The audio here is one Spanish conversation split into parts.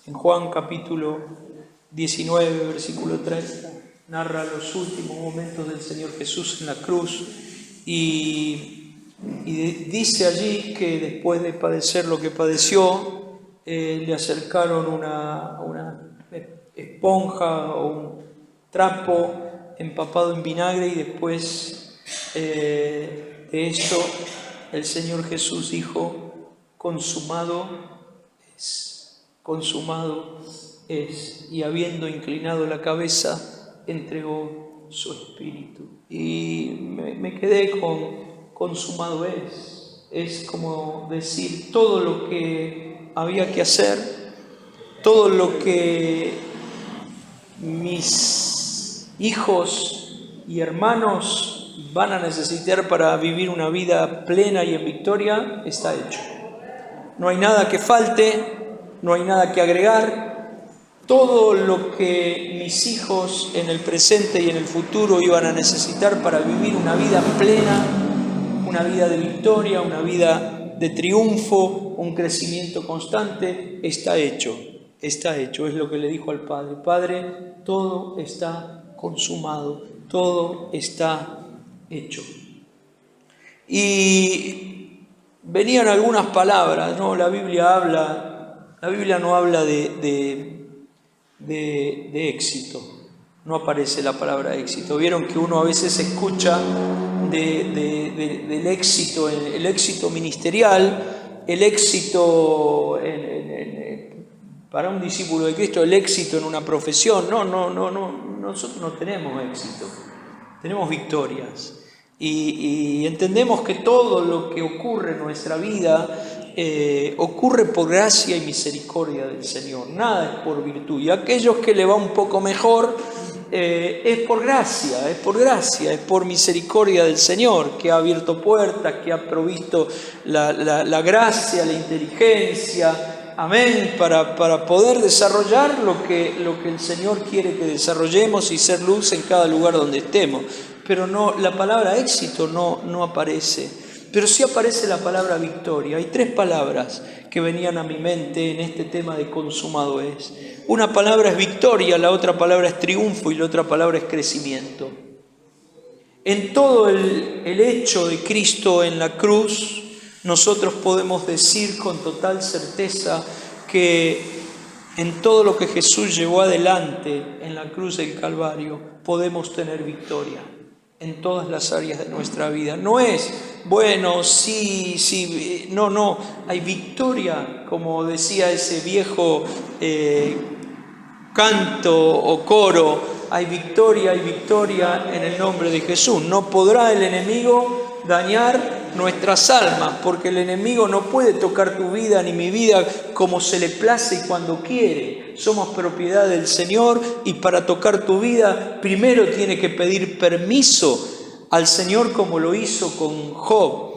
En Juan capítulo 19, versículo 30, narra los últimos momentos del Señor Jesús en la cruz y dice allí que después de padecer lo que padeció, le acercaron una esponja o un trapo empapado en vinagre y después de esto el Señor Jesús dijo: consumado es, y habiendo inclinado la cabeza, entregó su espíritu. Y me quedé con consumado es como decir todo lo que había que hacer, todo lo que mis hijos y hermanos van a necesitar para vivir una vida plena y en victoria, está hecho. No hay nada que falte, no hay nada que agregar. Todo lo que mis hijos en el presente y en el futuro iban a necesitar para vivir una vida plena, una vida de victoria, una vida de triunfo, un crecimiento constante, está hecho, está hecho. Es lo que le dijo al Padre: Padre, todo está consumado, todo está hecho. Y venían algunas palabras, ¿no? La Biblia no habla de éxito, no aparece la palabra éxito. Vieron que uno a veces escucha del éxito, el éxito ministerial, el éxito para un discípulo de Cristo, el éxito en una profesión. No, nosotros no tenemos éxito, tenemos victorias. Y entendemos que todo lo que ocurre en nuestra vida ocurre por gracia y misericordia del Señor, nada es por virtud. Y aquellos que le va un poco mejor, es por gracia, es por misericordia del Señor, que ha abierto puertas, que ha provisto la gracia, la inteligencia, amén, para poder desarrollar lo que el Señor quiere que desarrollemos y ser luz en cada lugar donde estemos. Pero no, la palabra éxito no aparece, pero sí aparece la palabra victoria. Hay tres palabras que venían a mi mente en este tema de consumado es. Una palabra es victoria, la otra palabra es triunfo y la otra palabra es crecimiento. En todo el hecho de Cristo en la cruz, nosotros podemos decir con total certeza que en todo lo que Jesús llevó adelante en la cruz del Calvario, podemos tener victoria en todas las áreas de nuestra vida. No es, bueno, sí, no, hay victoria, como decía ese viejo canto o coro, hay victoria en el nombre de Jesús. No podrá el enemigo dañar nuestras almas, porque el enemigo no puede tocar tu vida ni mi vida como se le place y cuando quiere. Somos propiedad del Señor y para tocar tu vida primero tiene que pedir permiso al Señor, como lo hizo con Job.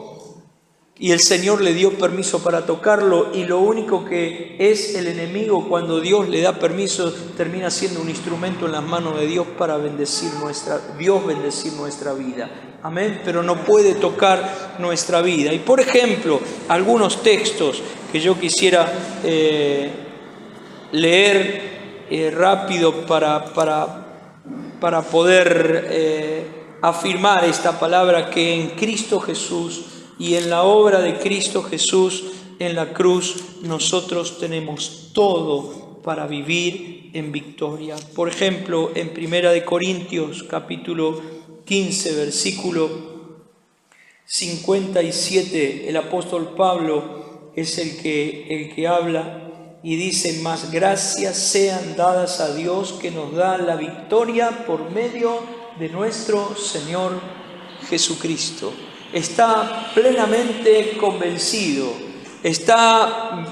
Y el Señor le dio permiso para tocarlo, y lo único que es el enemigo cuando Dios le da permiso termina siendo un instrumento en las manos de Dios para bendecir nuestra vida. Amén, pero no puede tocar nuestra vida. Y por ejemplo, algunos textos que yo quisiera leer rápido para poder afirmar esta palabra, que en Cristo Jesús y en la obra de Cristo Jesús en la cruz nosotros tenemos todo para vivir en victoria. Por ejemplo, en 1 Corintios capítulo 15, versículo 57, el apóstol Pablo es el que habla y dice: mas gracias sean dadas a Dios que nos da la victoria por medio de nuestro Señor Jesucristo. Está plenamente convencido, está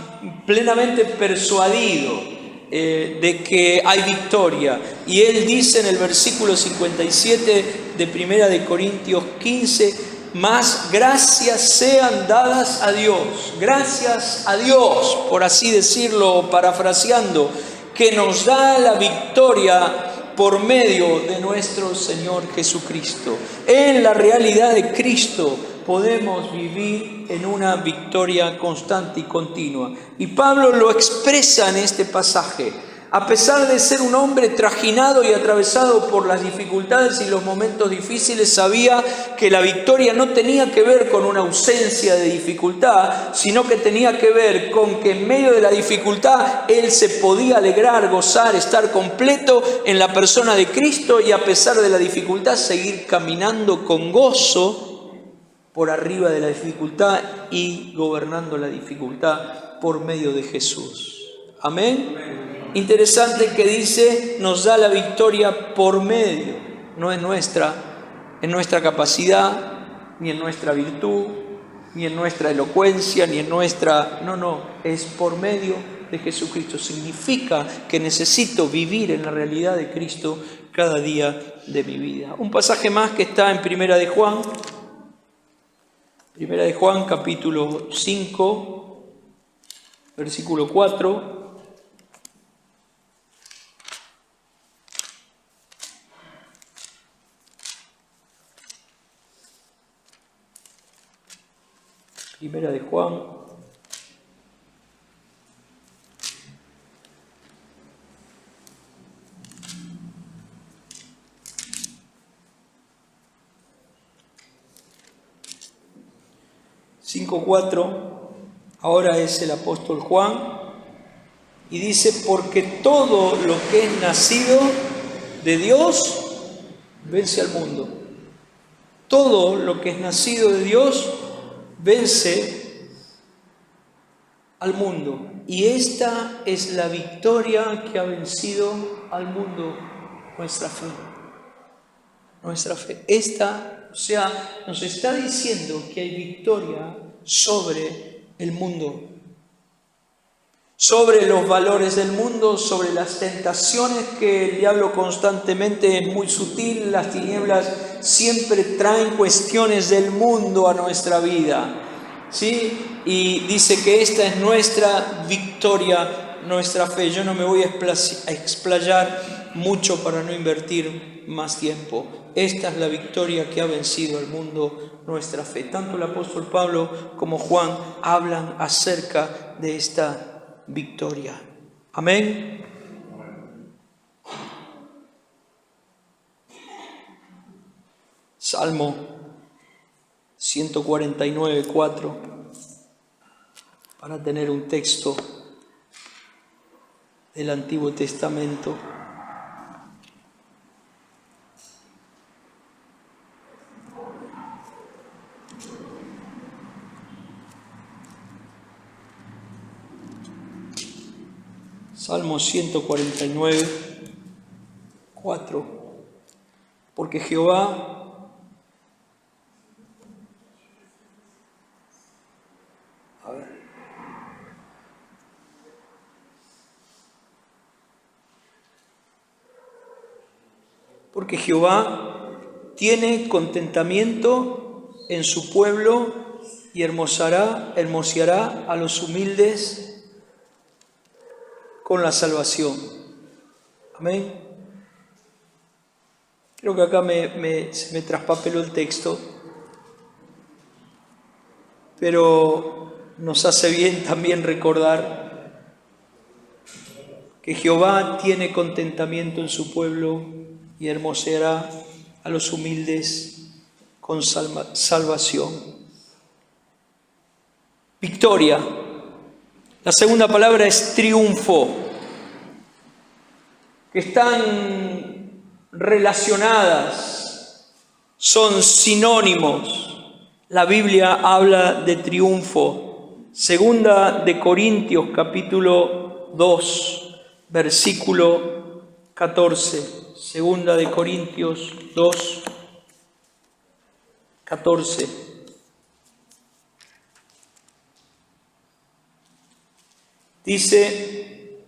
plenamente persuadido de que hay victoria. Y él dice en el versículo 57 de 1 Corintios 15: mas gracias sean dadas a Dios, gracias a Dios, por así decirlo, parafraseando, que nos da la victoria por medio de nuestro Señor Jesucristo. En la realidad de Cristo, podemos vivir en una victoria constante y continua. Y Pablo lo expresa en este pasaje. A pesar de ser un hombre trajinado y atravesado por las dificultades y los momentos difíciles, sabía que la victoria no tenía que ver con una ausencia de dificultad, sino que tenía que ver con que en medio de la dificultad él se podía alegrar, gozar, estar completo en la persona de Cristo y a pesar de la dificultad seguir caminando con gozo por arriba de la dificultad y gobernando la dificultad por medio de Jesús. Amén. Interesante que dice, nos da la victoria por medio, no es en nuestra capacidad, ni en nuestra virtud, ni en nuestra elocuencia, ni en nuestra... No, es por medio de Jesucristo. Significa que necesito vivir en la realidad de Cristo cada día de mi vida. Un pasaje más que está en Primera de Juan capítulo 5, versículo 4. Primera de Juan, ahora es el apóstol Juan, y dice, porque todo lo que es nacido de Dios vence al mundo. Todo lo que es nacido de Dios vence al mundo. Y esta es la victoria que ha vencido al mundo, nuestra fe. Nuestra fe. Nos está diciendo que hay victoria sobre el mundo, sobre los valores del mundo, sobre las tentaciones que el diablo constantemente es muy sutil. Las tinieblas siempre traen cuestiones del mundo a nuestra vida, ¿sí? Y dice que esta es nuestra victoria, nuestra fe. Yo no me voy a explayar mucho para no invertir más tiempo. Esta es la victoria que ha vencido al mundo, nuestra fe. Tanto el apóstol Pablo como Juan hablan acerca de esta victoria. Amén. Salmo 149:4, para tener un texto del Antiguo Testamento. Salmo 149:4. Porque Jehová Porque Jehová tiene contentamiento en su pueblo y hermoseará a los humildes con la salvación. Amén. Creo que acá se me traspapeló el texto, pero nos hace bien también recordar que Jehová tiene contentamiento en su pueblo y hermoseará a los humildes con salvación. Victoria. La segunda palabra es triunfo, que están relacionadas, son sinónimos. La Biblia habla de triunfo. Segunda de Corintios capítulo 2, versículo 14. Segunda de Corintios 2, 14. Dice,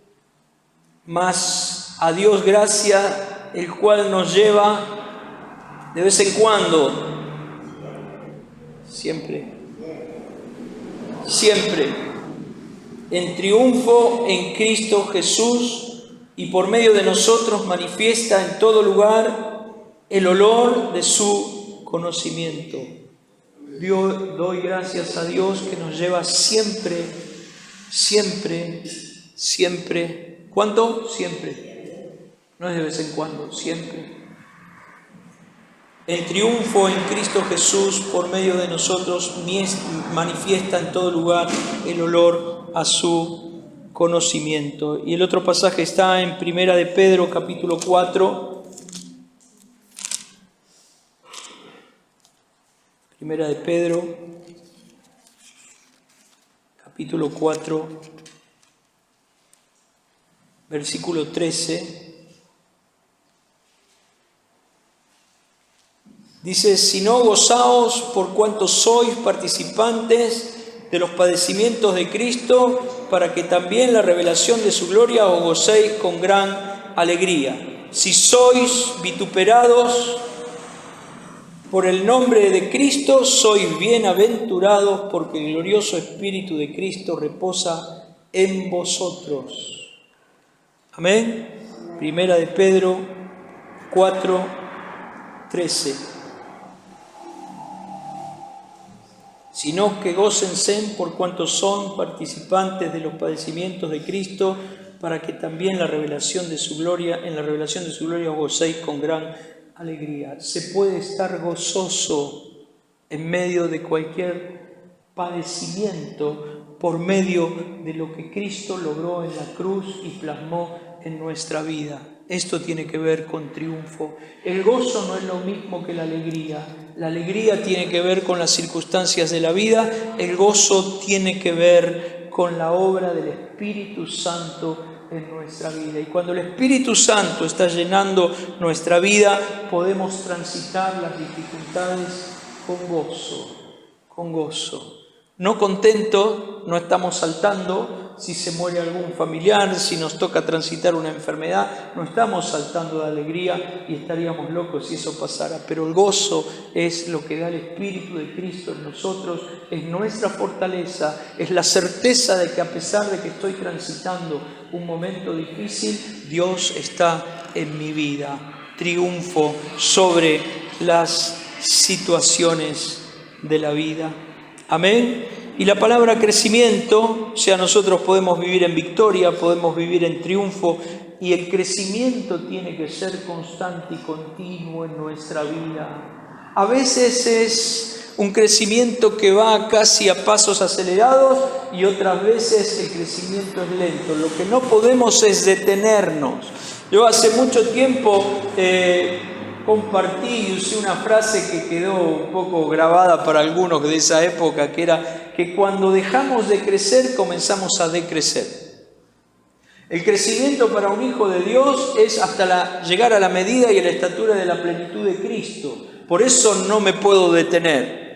mas a Dios gracia, el cual nos lleva de vez en cuando, siempre, en triunfo en Cristo Jesús, y por medio de nosotros manifiesta en todo lugar el olor de su conocimiento. Doy gracias a Dios que nos lleva siempre, siempre, siempre. ¿Cuánto? Siempre. No es de vez en cuando, siempre. El triunfo en Cristo Jesús por medio de nosotros manifiesta en todo lugar el olor a su conocimiento. Y el otro pasaje está en Primera de Pedro, capítulo 4. Primera de Pedro, capítulo 4, versículo 13. Dice: si no, gozaos por cuanto sois participantes de los padecimientos de Cristo, para que también la revelación de su gloria os gocéis con gran alegría. Si sois vituperados por el nombre de Cristo, sois bienaventurados, porque el glorioso Espíritu de Cristo reposa en vosotros. Amén. Primera de Pedro 4, 13. Sino que gócense por cuanto son participantes de los padecimientos de Cristo, para que también en la revelación de su gloria os gocéis con gran alegría. Se puede estar gozoso en medio de cualquier padecimiento por medio de lo que Cristo logró en la cruz y plasmó en nuestra vida. Esto tiene que ver con triunfo. El gozo no es lo mismo que la alegría. La alegría tiene que ver con las circunstancias de la vida. El gozo tiene que ver con la obra del Espíritu Santo en nuestra vida. Y cuando el Espíritu Santo está llenando nuestra vida, podemos transitar las dificultades con gozo. No contentos, no estamos saltando si se muere algún familiar, si nos toca transitar una enfermedad, no estamos saltando de alegría y estaríamos locos si eso pasara. Pero el gozo es lo que da el Espíritu de Cristo en nosotros, es nuestra fortaleza, es la certeza de que a pesar de que estoy transitando un momento difícil, Dios está en mi vida. Triunfo sobre las situaciones de la vida. Amén. Y la palabra crecimiento, o sea, nosotros podemos vivir en victoria, podemos vivir en triunfo, y el crecimiento tiene que ser constante y continuo en nuestra vida. A veces es un crecimiento que va casi a pasos acelerados y otras veces el crecimiento es lento. Lo que no podemos es detenernos. Yo hace mucho tiempo compartí y usé una frase que quedó un poco grabada para algunos de esa época, que era que cuando dejamos de crecer comenzamos a decrecer. El crecimiento para un hijo de Dios es hasta llegar a la medida y a la estatura de la plenitud de Cristo. Por eso no me puedo detener.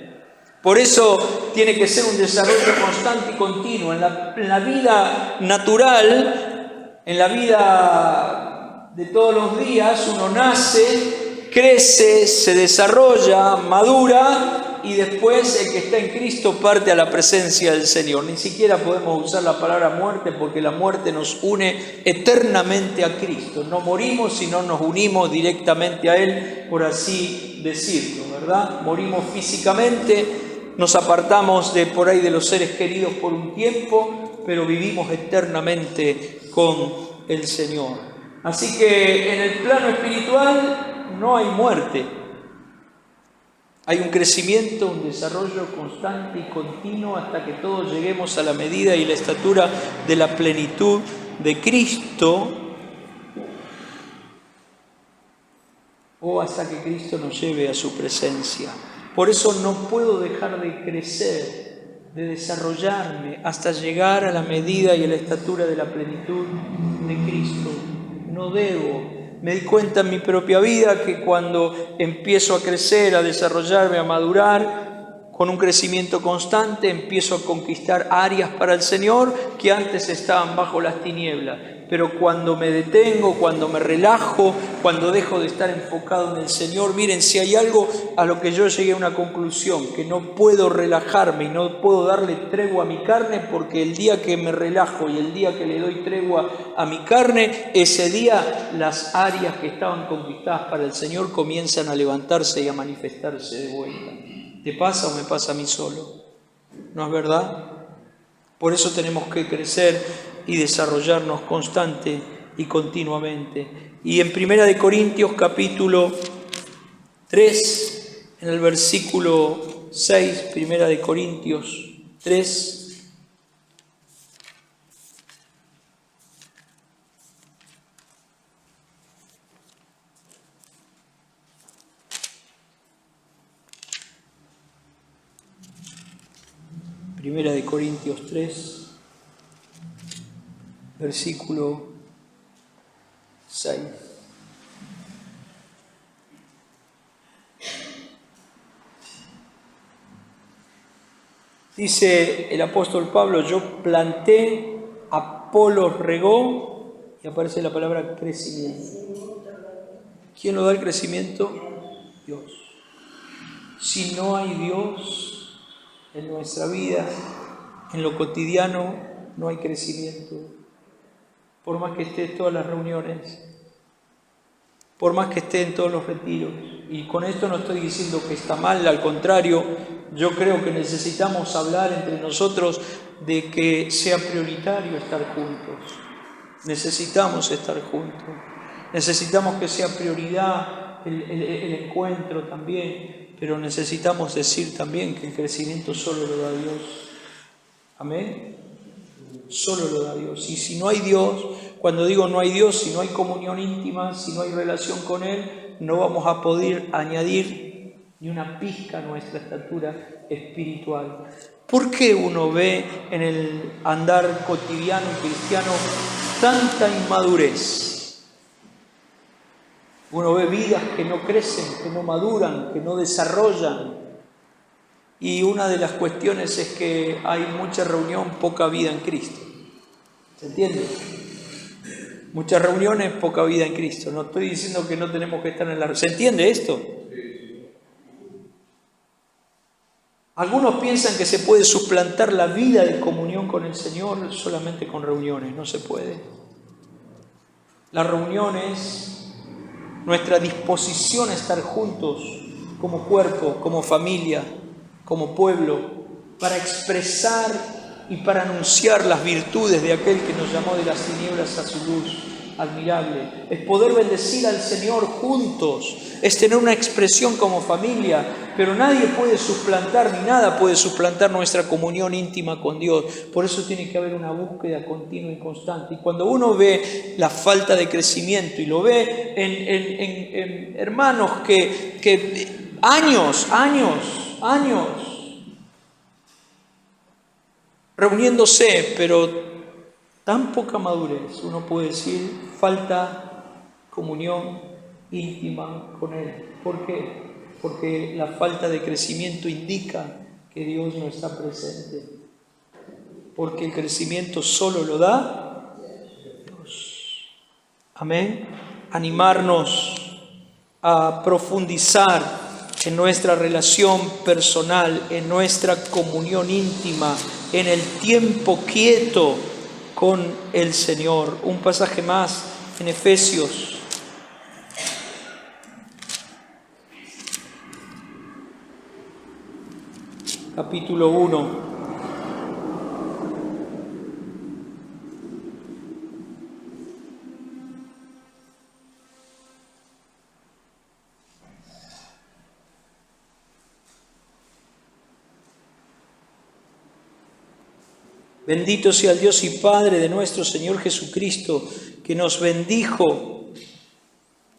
Por eso tiene que ser un desarrollo constante y continuo. En la vida natural, en la vida de todos los días, uno nace, crece, se desarrolla, madura y después el que está en Cristo parte a la presencia del Señor. Ni siquiera podemos usar la palabra muerte porque la muerte nos une eternamente a Cristo. No morimos, sino nos unimos directamente a Él, por así decirlo, ¿verdad? Morimos físicamente, nos apartamos de por ahí de los seres queridos por un tiempo, pero vivimos eternamente con el Señor. Así que en el plano espiritual no hay muerte, hay un crecimiento, un desarrollo constante y continuo hasta que todos lleguemos a la medida y la estatura de la plenitud de Cristo, o hasta que Cristo nos lleve a su presencia. Por eso no puedo dejar de crecer, de desarrollarme hasta llegar a la medida y a la estatura de la plenitud de Cristo. No debo. Me di cuenta en mi propia vida que cuando empiezo a crecer, a desarrollarme, a madurar, con un crecimiento constante, empiezo a conquistar áreas para el Señor que antes estaban bajo las tinieblas. Pero cuando me detengo, cuando me relajo, cuando dejo de estar enfocado en el Señor, miren, si hay algo a lo que yo llegué a una conclusión, que no puedo relajarme y no puedo darle tregua a mi carne, porque el día que me relajo y el día que le doy tregua a mi carne, ese día las áreas que estaban conquistadas para el Señor comienzan a levantarse y a manifestarse de vuelta. ¿Te pasa o me pasa a mí solo? ¿No es verdad? Por eso tenemos que crecer y desarrollarnos constante y continuamente. Y en 1 Corintios capítulo 3, en el versículo 6, 1 Corintios 3, Primera de Corintios 3, versículo 6. Dice el apóstol Pablo, yo planté, Apolos regó, y aparece la palabra crecimiento. ¿Quién lo da el crecimiento? Dios. Si no hay Dios en nuestra vida, en lo cotidiano, no hay crecimiento. Por más que esté en todas las reuniones, por más que esté en todos los retiros. Y con esto no estoy diciendo que está mal, al contrario, yo creo que necesitamos hablar entre nosotros de que sea prioritario estar juntos. Necesitamos estar juntos. Necesitamos que sea prioridad el encuentro también, pero necesitamos decir también que el crecimiento solo lo da Dios. Amén. Solo lo da Dios. Y si no hay Dios, cuando digo no hay Dios, si no hay comunión íntima, si no hay relación con Él, no vamos a poder añadir ni una pizca a nuestra estatura espiritual. ¿Por qué uno ve en el andar cotidiano y cristiano tanta inmadurez? Uno ve vidas que no crecen, que no maduran, que no desarrollan. Y una de las cuestiones es que hay mucha reunión, poca vida en Cristo. ¿Se entiende? Muchas reuniones, poca vida en Cristo. No estoy diciendo que no tenemos que estar en la... ¿Se entiende esto? Algunos piensan que se puede suplantar la vida de comunión con el Señor solamente con reuniones. No se puede. Las reuniones, nuestra disposición a estar juntos como cuerpo, como familia, como pueblo, para expresar y para anunciar las virtudes de aquel que nos llamó de las tinieblas a su luz admirable. Es poder bendecir al Señor juntos, es tener una expresión como familia, pero nadie puede suplantar, ni nada puede suplantar nuestra comunión íntima con Dios. Por eso tiene que haber una búsqueda continua y constante. Y cuando uno ve la falta de crecimiento y lo ve en hermanos que años reuniéndose, pero tan poca madurez, uno puede decir, falta comunión íntima con Él. ¿Por qué? Porque la falta de crecimiento indica que Dios no está presente. Porque el crecimiento solo lo da Dios. Amén. Animarnos a profundizar en nuestra relación personal, en nuestra comunión íntima, en el tiempo quieto con el Señor. Un pasaje más en Efesios. Capítulo 1. Bendito sea el Dios y Padre de nuestro Señor Jesucristo, que nos bendijo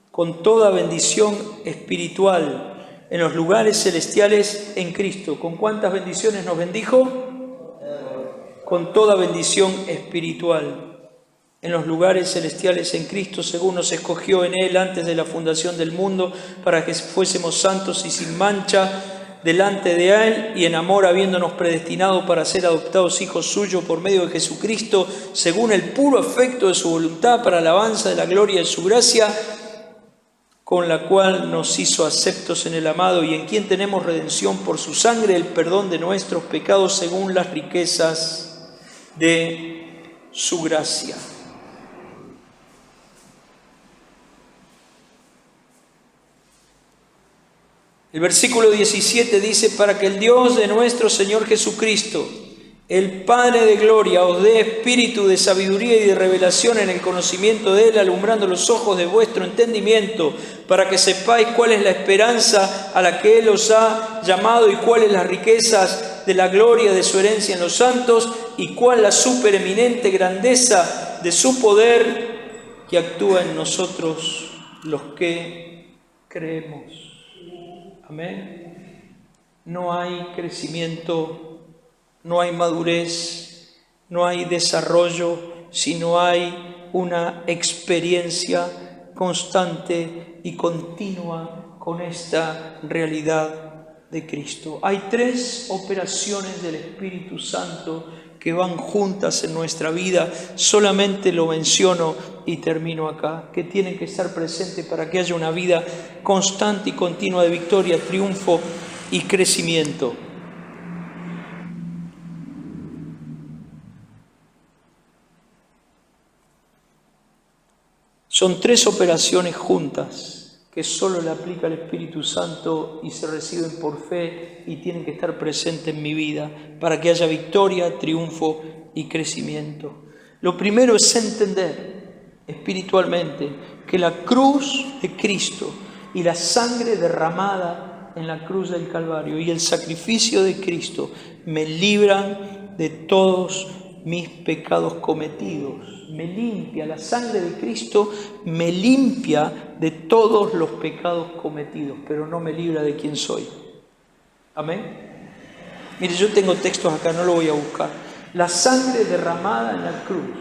con toda bendición espiritual en los lugares celestiales en Cristo. ¿Con cuántas bendiciones nos bendijo? Con toda bendición espiritual en los lugares celestiales en Cristo, según nos escogió en Él antes de la fundación del mundo, para que fuésemos santos y sin mancha delante de Él, y en amor habiéndonos predestinado para ser adoptados hijos suyos por medio de Jesucristo, según el puro afecto de su voluntad, para alabanza de la gloria de su gracia, con la cual nos hizo aceptos en el amado, y en quien tenemos redención por su sangre, el perdón de nuestros pecados, según las riquezas de su gracia. El versículo 17 dice: para que el Dios de nuestro Señor Jesucristo, el Padre de gloria, os dé espíritu de sabiduría y de revelación en el conocimiento de Él, alumbrando los ojos de vuestro entendimiento, para que sepáis cuál es la esperanza a la que Él os ha llamado y cuáles las riquezas de la gloria de su herencia en los santos y cuál la supereminente grandeza de su poder que actúa en nosotros los que creemos. Amén. No hay crecimiento, no hay madurez, no hay desarrollo, si no hay una experiencia constante y continua con esta realidad de Cristo. Hay 3 operaciones del Espíritu Santo que van juntas en nuestra vida, solamente lo menciono y termino acá, que tienen que estar presentes para que haya una vida constante y continua de victoria, triunfo y crecimiento. Son 3 operaciones juntas que solo le aplica el Espíritu Santo y se reciben por fe y tienen que estar presentes en mi vida para que haya victoria, triunfo y crecimiento. Lo primero es entender espiritualmente que la cruz de Cristo y la sangre derramada en la cruz del Calvario y el sacrificio de Cristo me libran de todos mis pecados cometidos. Me limpia, la sangre de Cristo me limpia de todos los pecados cometidos, pero no me libra de quién soy. Amén. Mire, yo tengo textos acá, no lo voy a buscar. La sangre derramada en la cruz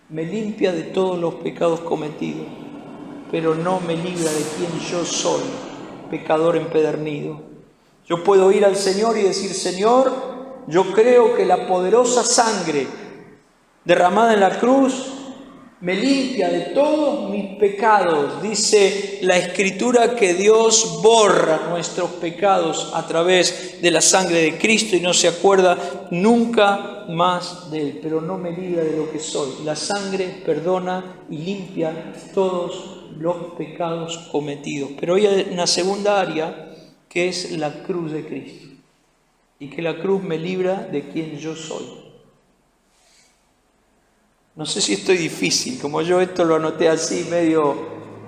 me limpia de todos los pecados cometidos, pero no me libra de quién yo soy, pecador empedernido. Yo puedo ir al Señor y decir: Señor, yo creo que la poderosa sangre derramada en la cruz me limpia de todos mis pecados. Dice la Escritura que Dios borra nuestros pecados a través de la sangre de Cristo y no se acuerda nunca más de Él, pero no me libra de lo que soy. La sangre perdona y limpia todos los pecados cometidos. Pero hay una segunda área que es la cruz de Cristo y que la cruz me libra de quien yo soy. No sé si estoy difícil, como yo esto lo anoté así medio.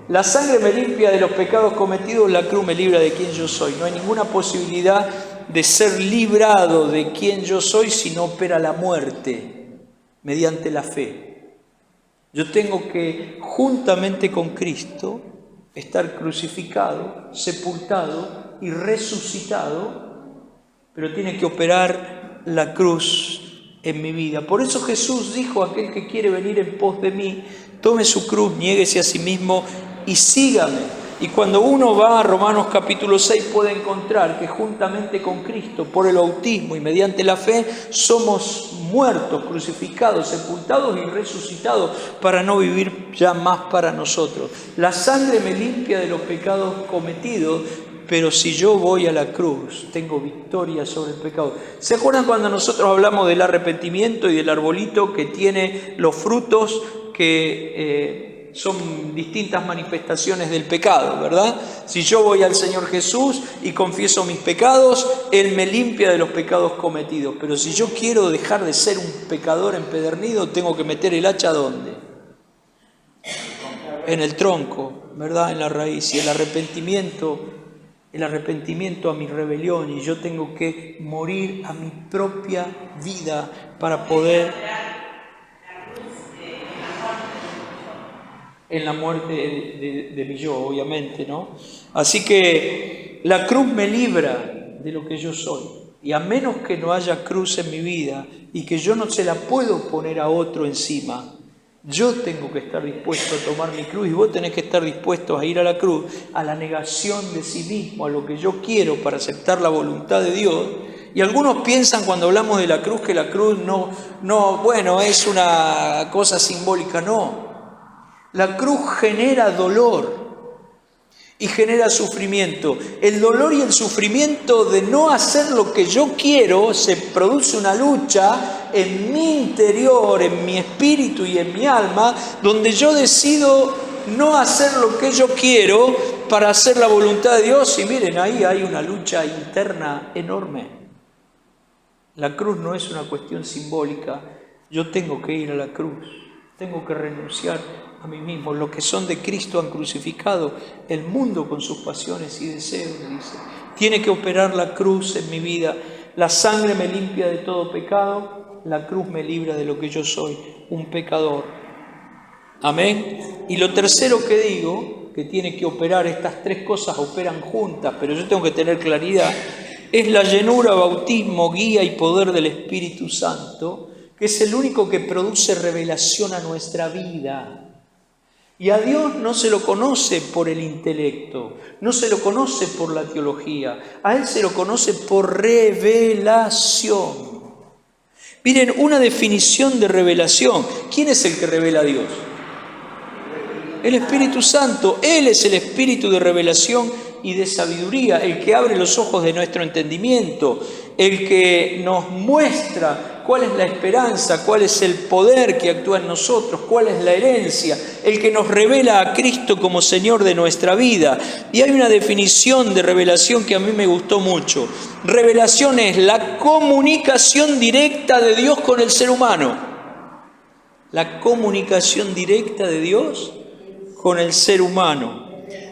La sangre me limpia de los pecados cometidos, la cruz me libra de quien yo soy. No hay ninguna posibilidad de ser librado de quien yo soy si no opera la muerte mediante la fe. Yo tengo que, juntamente con Cristo, estar crucificado, sepultado y resucitado, pero tiene que operar la cruz en mi vida. Por eso Jesús dijo: aquel que quiere venir en pos de mí, tome su cruz, niéguese a sí mismo y sígame. Y cuando uno va a Romanos capítulo 6 puede encontrar que juntamente con Cristo, por el bautismo y mediante la fe, somos muertos, crucificados, sepultados y resucitados para no vivir ya más para nosotros. La sangre me limpia de los pecados cometidos, pero si yo voy a la cruz, tengo victoria sobre el pecado. ¿Se acuerdan cuando nosotros hablamos del arrepentimiento y del arbolito que tiene los frutos que son distintas manifestaciones del pecado, verdad? Si yo voy al Señor Jesús y confieso mis pecados, Él me limpia de los pecados cometidos. Pero si yo quiero dejar de ser un pecador empedernido, tengo que meter el hacha ¿dónde? En el tronco, ¿verdad? En la raíz. Y el arrepentimiento a mi rebelión, y yo tengo que morir a mi propia vida para poder, en la muerte de mi yo, obviamente, ¿no? Así que la cruz me libra de lo que yo soy, y a menos que no haya cruz en mi vida y que yo no se la puedo poner a otro encima, yo tengo que estar dispuesto a tomar mi cruz, y vos tenés que estar dispuestos a ir a la cruz, a la negación de sí mismo, a lo que yo quiero para aceptar la voluntad de Dios. Y algunos piensan cuando hablamos de la cruz que la cruz bueno, es una cosa simbólica. No, la cruz genera dolor y genera sufrimiento. El dolor y el sufrimiento de no hacer lo que yo quiero, se produce una lucha en mi interior, en mi espíritu y en mi alma, donde yo decido no hacer lo que yo quiero para hacer la voluntad de Dios, y miren, ahí hay una lucha interna enorme. La cruz no es una cuestión simbólica. Yo tengo que ir a la cruz, tengo que renunciar a mí mismo. Los que son de Cristo han crucificado el mundo con sus pasiones y deseos, dice. Tiene que operar la cruz en mi vida. La sangre me limpia de todo pecado, la cruz me libra de lo que yo soy, un pecador. Amén. Y lo tercero que digo, que tiene que operar, estas tres cosas operan juntas, pero yo tengo que tener claridad, es la llenura, bautismo, guía y poder del Espíritu Santo, que es el único que produce revelación a nuestra vida. Y a Dios no se lo conoce por el intelecto, no se lo conoce por la teología, a Él se lo conoce por revelación. Miren, una definición de revelación. ¿Quién es el que revela a Dios? El Espíritu Santo. Él es el Espíritu de revelación y de sabiduría, el que abre los ojos de nuestro entendimiento, el que nos muestra cuál es la esperanza, cuál es el poder que actúa en nosotros, cuál es la herencia, el que nos revela a Cristo como Señor de nuestra vida. Y hay una definición de revelación que a mí me gustó mucho. Revelación es la comunicación directa de Dios con el ser humano. La comunicación directa de Dios con el ser humano,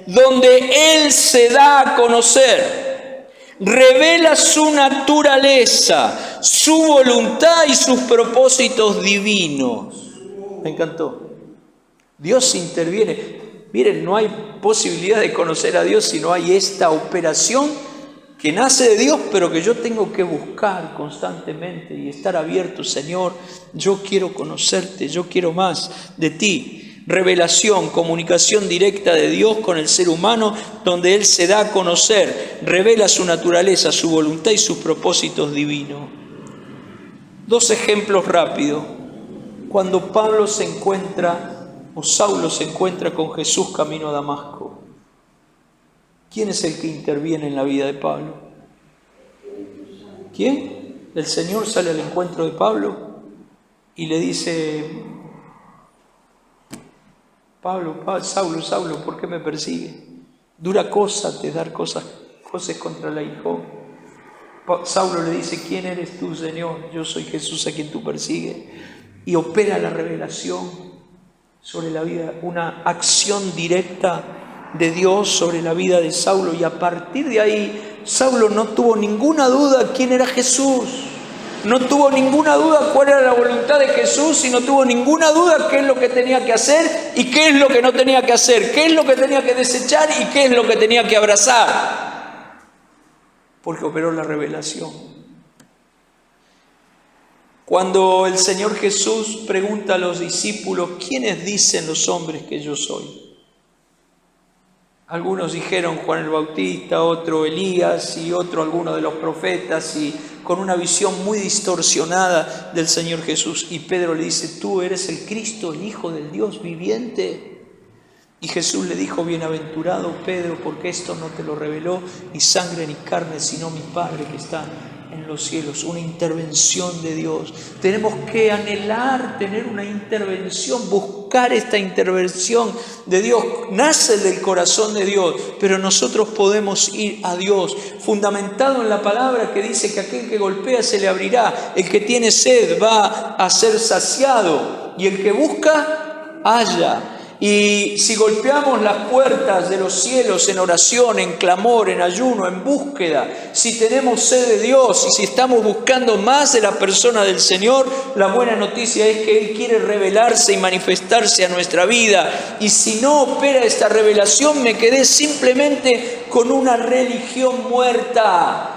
donde Él se da a conocer, revela su naturaleza, su voluntad y sus propósitos divinos. Me encantó. Dios interviene. Miren, no hay posibilidad de conocer a Dios si no hay esta operación que nace de Dios, pero que yo tengo que buscar constantemente y estar abierto. Señor, yo quiero conocerte, yo quiero más de ti. Revelación, comunicación directa de Dios con el ser humano, donde Él se da a conocer, revela su naturaleza, su voluntad y sus propósitos divinos. Dos ejemplos rápidos. Cuando Saulo se encuentra con Jesús camino a Damasco, ¿quién es el que interviene en la vida de Pablo? ¿Quién? El Señor sale al encuentro de Pablo y le dice: Saulo, ¿por qué me persigue? Dura cosa te dar cosas contra el aguijón. Saulo le dice: ¿quién eres tú, Señor? Yo soy Jesús a quien tú persigues. Y opera la revelación sobre la vida, una acción directa de Dios sobre la vida de Saulo. Y a partir de ahí, Saulo no tuvo ninguna duda quién era Jesús. No tuvo ninguna duda cuál era la voluntad de Jesús y no tuvo ninguna duda qué es lo que tenía que hacer y qué es lo que no tenía que hacer, qué es lo que tenía que desechar y qué es lo que tenía que abrazar. Porque operó la revelación. Cuando el Señor Jesús pregunta a los discípulos: ¿quiénes dicen los hombres que yo soy? Algunos dijeron Juan el Bautista, otro Elías y otro alguno de los profetas, y con una visión muy distorsionada del Señor Jesús. Y Pedro le dice: tú eres el Cristo, el Hijo del Dios viviente. Y Jesús le dijo: bienaventurado Pedro, porque esto no te lo reveló ni sangre ni carne, sino mi Padre que está en los cielos. Una intervención de Dios. Tenemos que anhelar tener una intervención, buscar esta intervención de Dios. Nace del corazón de Dios, pero nosotros podemos ir a Dios fundamentado en la palabra que dice que aquel que golpea se le abrirá, el que tiene sed va a ser saciado y el que busca halla. Y si golpeamos las puertas de los cielos en oración, en clamor, en ayuno, en búsqueda, si tenemos sed de Dios y si estamos buscando más de la persona del Señor, la buena noticia es que Él quiere revelarse y manifestarse a nuestra vida. Y si no opera esta revelación, me quedé simplemente con una religión muerta.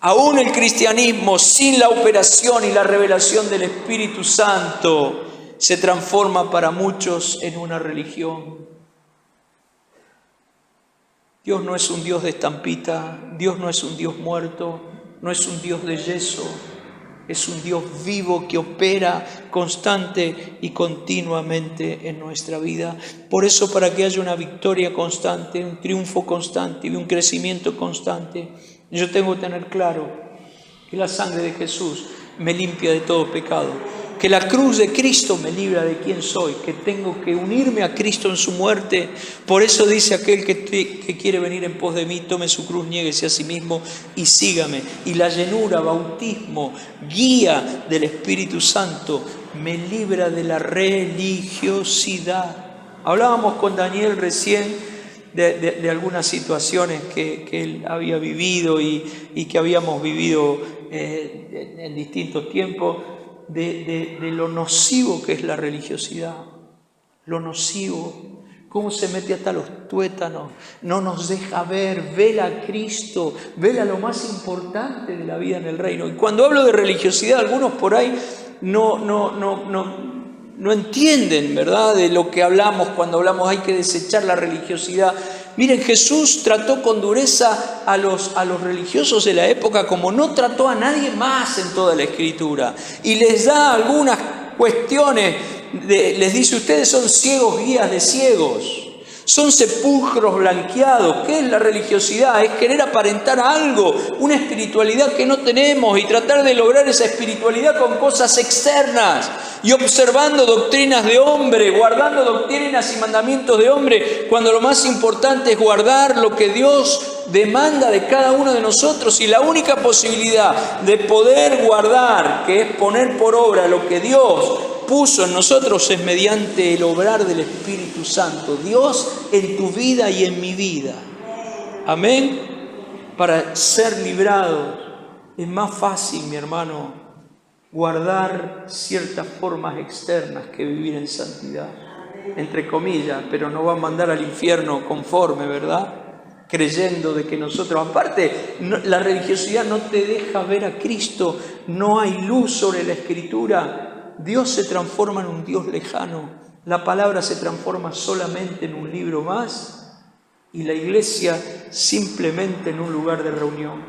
Aún el cristianismo sin la operación y la revelación del Espíritu Santo se transforma para muchos en una religión. Dios no es un Dios de estampita, Dios no es un Dios muerto, no es un Dios de yeso, es un Dios vivo que opera constante y continuamente en nuestra vida. Por eso, para que haya una victoria constante, un triunfo constante y un crecimiento constante, yo tengo que tener claro que la sangre de Jesús me limpia de todo pecado, que la cruz de Cristo me libra de quién soy, que tengo que unirme a Cristo en su muerte. Por eso dice aquel que quiere venir en pos de mí, tome su cruz, niéguese a sí mismo y sígame. Y la llenura, bautismo, guía del Espíritu Santo me libra de la religiosidad. Hablábamos con Daniel recién de algunas situaciones que él había vivido y que habíamos vivido en distintos tiempos, de lo nocivo que es la religiosidad, lo nocivo, cómo se mete hasta los tuétanos, no nos deja ver, vela a Cristo, vela lo más importante de la vida en el reino. Y cuando hablo de religiosidad, algunos por ahí no entienden, ¿verdad?, de lo que hablamos cuando hablamos hay que desechar la religiosidad. Miren, Jesús trató con dureza a los religiosos de la época como no trató a nadie más en toda la Escritura. Y les da algunas cuestiones, les dice, ustedes son ciegos guías de ciegos. Son sepulcros blanqueados. ¿Qué es la religiosidad? Es querer aparentar algo, una espiritualidad que no tenemos y tratar de lograr esa espiritualidad con cosas externas y observando doctrinas de hombre, guardando doctrinas y mandamientos de hombre, cuando lo más importante es guardar lo que Dios demanda de cada uno de nosotros. Y la única posibilidad de poder guardar, que es poner por obra lo que Dios puso en nosotros, es mediante el obrar del Espíritu Santo. Dios en tu vida y en mi vida. Amén. Para ser librados es más fácil, mi hermano, guardar ciertas formas externas que vivir en santidad, entre comillas, pero no va a mandar al infierno conforme, ¿verdad?, creyendo de que nosotros, aparte, la religiosidad no te deja ver a Cristo, no hay luz sobre la Escritura. Dios se transforma en un Dios lejano, la palabra se transforma solamente en un libro más y la iglesia simplemente en un lugar de reunión.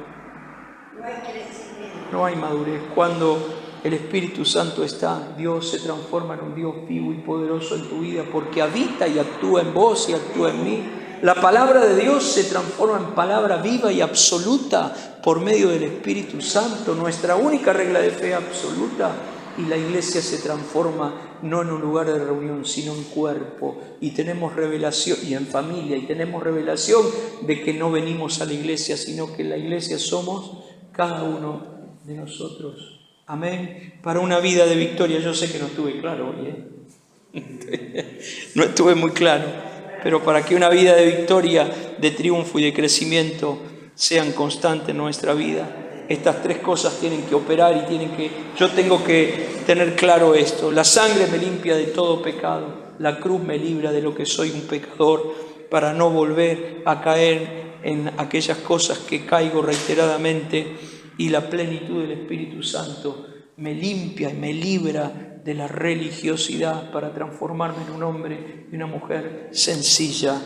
No hay madurez. Cuando el Espíritu Santo está, Dios se transforma en un Dios vivo y poderoso en tu vida porque habita y actúa en vos y actúa en mí. La palabra de Dios se transforma en palabra viva y absoluta por medio del Espíritu Santo, nuestra única regla de fe absoluta. Y la iglesia se transforma no en un lugar de reunión, sino en cuerpo. Y tenemos revelación, y en familia, y tenemos revelación de que no venimos a la iglesia, sino que la iglesia somos cada uno de nosotros. Amén. Para una vida de victoria. Yo sé que no estuve claro hoy, no estuve muy claro, pero para que una vida de victoria, de triunfo y de crecimiento sean constantes en nuestra vida, estas tres cosas tienen que operar y yo tengo que tener claro esto. La sangre me limpia de todo pecado, la cruz me libra de lo que soy, un pecador, para no volver a caer en aquellas cosas que caigo reiteradamente, y la plenitud del Espíritu Santo me limpia y me libra de la religiosidad para transformarme en un hombre y una mujer sencilla.